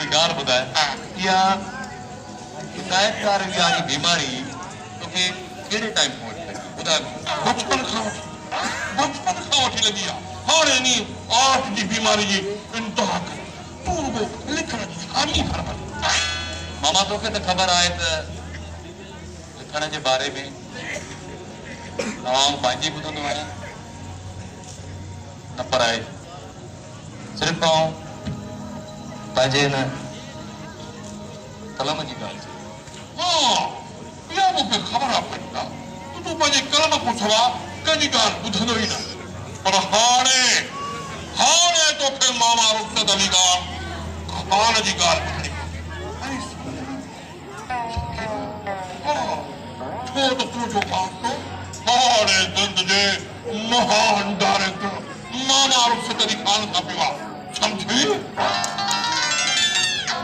कोई गाल बुधाए या हिदायतकार वारी बीमारी तोखे केड़े टाइम को लगी बुधा बचपन का वठी लगी हाणे नी आठ जी बीमारी जी इंतहा कर तू रुगो लिखण जी खाली फरमाई मामा तोखे तो खबर आए तो लिखण के बारे में आवाम पंहिंजी ॿुधंदो आहियां न पर आहे सिर्फ़ु आउं पंहिंजे हिन कलम जी ॻाल्हि हाँ इहा मूंखे ख़बर आहे पंहिंजा तूं पंहिंजे कलम खां सवाइ कंहिंजी ॻाल्हि ॿुधंदो ई न पर हाणे तोखे मामा रुख़सत अली खां ख़ुदा जी ॻाल्हि ॿुधणी छो त तुंहिंजो वास्तो हाणे जिंद जे महान डायरेक्टर मामा रुख़सत अली खान सां पियो आहे सम्झी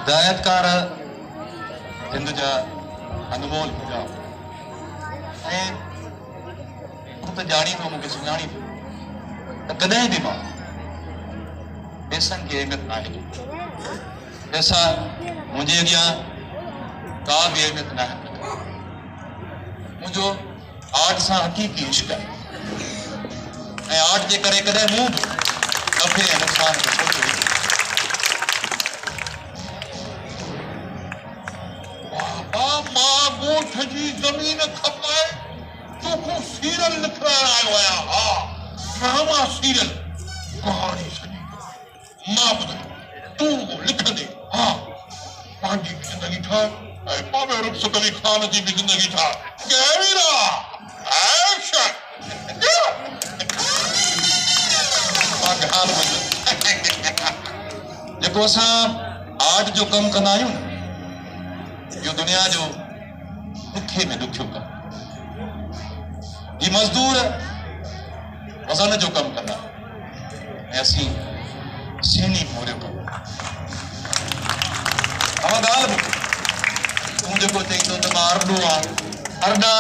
हिदायतकार जिंद जा अनमोल हुआ ऐं तूं त ॼाणी थो मूंखे सुञाणी थो त कॾहिं बि मां पैसनि खे अहमियत न आहे पैसा मुंहिंजे अॻियां का बि अहमियत न आहे मुंहिंजो आर्ट सां हक़ीक़ी इश्क आहे ऐं आर्ट जे करे कॾहिं मूं बि नफ़े ऐं नुक़सान खे सोचियो मां ॻोठ जी ज़मीन खपाए तोखां सीरियल लिखाइण आयो आहियां हा ड्रामा सीरियल कहाणी सॼी मां ॿुधाए तूं लिखंदे हा पंहिंजी बि ज़िंदगी ठाहे ऐं मामे रुख़सत अली खान जी बि ज़िंदगी ठाहे कैमरा एक्शन जेको असां आर्ट जो कमु कंदा आहियूं न इहो दुनिया जो ॾुखे में ॾुखियो कमु ही मज़दूर वज़न जो कमु कंदा ऐं असीं सीनी मोरियो कमु तव्हां ॻाल्हि ॿुधो तूं जेको चई थो त मां अरडो आहियां अरडा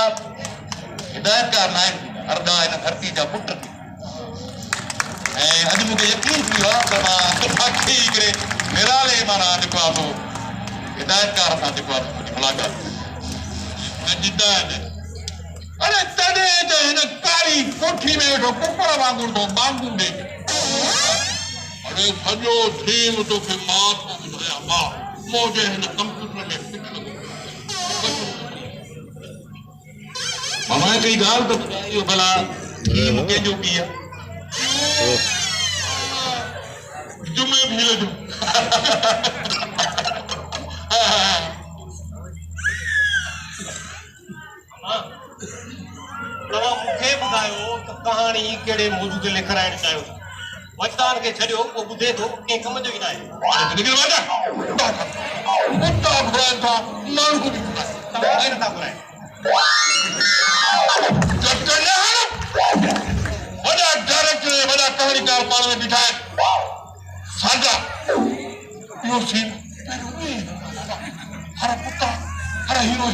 हिदायतकार न आहिनि अरडा हिन धरती जा पुट ऐं अॼु मूंखे यकीन थी वियो आहे त मां तोखे ई करे निराले माना जेको आहे सो हिदायतकार सां जेको आहे मुंहिंजी मुलाक़ात अरे तॾहिं त हिन कारी कोठी में वेठो कुकर वांगुरु थो वांगुरु ॾे अरे सॼो थीम तोखे मां थो ॿुधायां मां मुंहिंजे हिन कंप्यूटर में मामा हिकिड़ी ॻाल्हि त ॿुधायो भला थीम कंहिंजो की आहे जुमे भील जो तव्हां मूंखे ॿुधायो त कहाणी कहिड़े मौज़ू ते लिखाइण चाहियो था वजदान खे छॾियो को ॿुधे थो कंहिं कम जो ई न आहे तव्हां केरु था घुरायो वॾा डायरेक्टर वॾा कहाणीकार पाण में बीठा आहिनि सादा इहो सीन हर पुट हर हीरो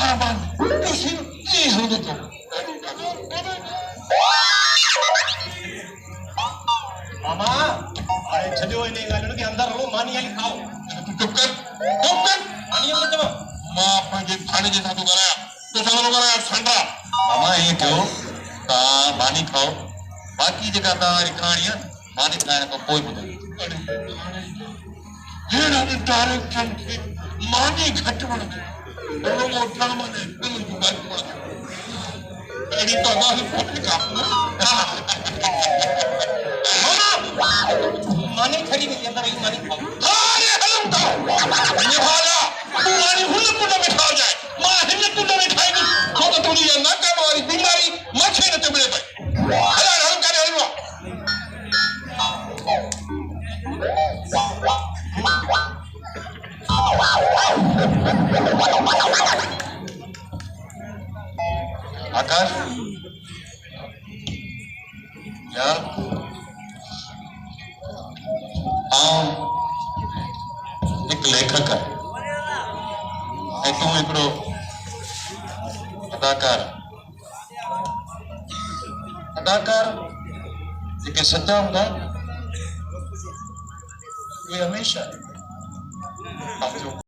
हर बार इहो सीन ईअं हलंदो पियो मामा हाणे छॾियो इन ॻाल्हियुनि खे अंदरि हलो मानी हली खाओ तूं चुप कर मानी हली चवां मां पंहिंजे भाणे जे सां थो ॻाल्हायां तोसां थो ॻाल्हायां संडा मामा ईअं कयो तव्हां मानी खाओ बाक़ी जेका तव्हांजी कहाणी आहे मानी खाइण खां पोइ ॿुधायो हेड़नि डायरेक्टरनि खे मानी घटि वणंदी रुगो ड्रामा ने फिल्म जूं ॻाल्हियूं वणंदियूं अहिड़ी त ॻाल्हि कोन्हे का मानी खड़ी हुई अंदर ही मानी खाओ अरे हलूं था निभाला तूं मानी हुन कुंड में खा जाए मां हिन कुंड में खाईंदुसि छो त तुंहिंजी इहा नाकाम वारी बीमारी मथे न चिमिड़े पई हल काॾे हलणो आहे आकाश यार एक लेखक है तू हिकिड़ो अदाकार जेके सच्चा हूंदा आहिनि उहे हमेशह कम जो